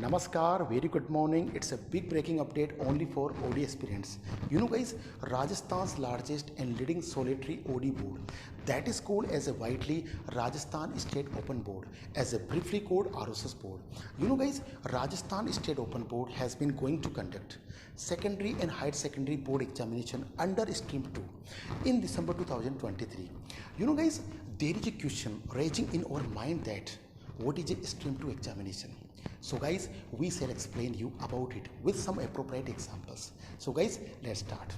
Namaskar, very good morning. It's a big breaking update only for ODE aspirants. You know guys, Rajasthan's largest and leading solitary ODE board, that is called as a widely Rajasthan State Open Board, as a briefly called RSOS Board. You know guys, Rajasthan State Open Board has been going to conduct secondary and higher secondary board examination under stream 2 in December 2023. You know guys, there is a question raging in our mind that what is a stream 2 examination? So guys, we shall explain you about it with some appropriate examples. So guys, let's start.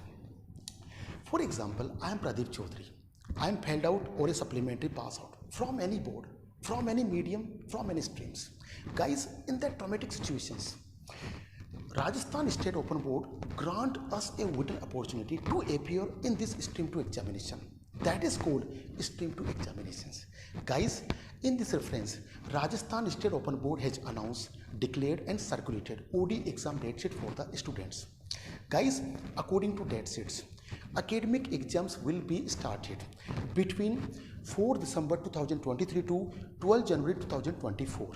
For example, I am Pradeep Chaudhary. I am failed out or a supplementary pass out from any board, from any medium, from any streams. Guys, in that traumatic situations, Rajasthan State Open Board grant us a vital opportunity to appear in this stream 2 examination. That is called stream 2 examinations. Guys, in this reference, Rajasthan State Open Board has announced, declared and circulated ODE exam date sheet for the students. Guys, according to date sheets, academic exams will be started between 4 December 2023 to 12 January 2024.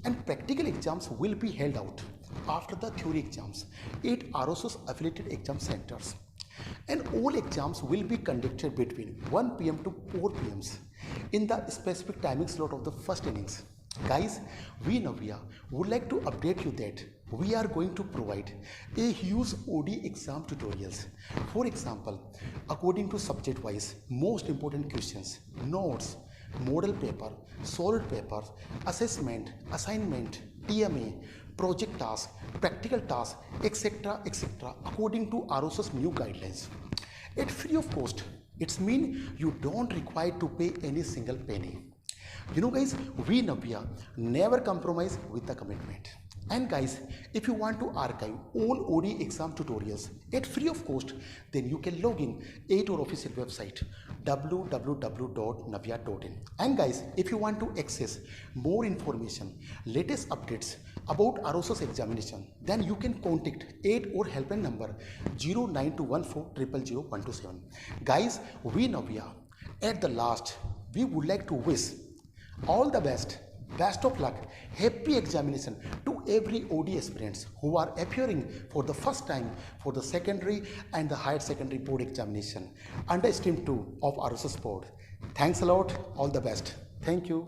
And practical exams will be held out after the theory exams at RSOS affiliated exam centers. And all exams will be conducted between 1 p.m. to 4 p.m. in the specific timing slot of the first innings. Guys, we NVEA would like to update you that we are going to provide a huge ODE exam tutorials. For example, according to subject wise, most important questions, notes, model paper, solid paper, assessment, assignment, TMA, project task, practical task, etc. according to RSOS new guidelines. At free of cost, it means you don't require to pay any single penny. You know guys, we NVEA never compromise with the commitment. And guys, if you want to archive all ODE exam tutorials at free of cost, then you can log in at our official website www.nvea.in. And guys, if you want to access more information, latest updates about RSOS examination, then you can contact at our helpline number 09214000127. Guys, we NVEA, at the last, we would like to wish all the best of luck, happy examination to every ODE aspirants who are appearing for the first time for the secondary and the higher secondary board examination under stream 2 of RSOS Board. Thanks a lot, all the best. Thank you.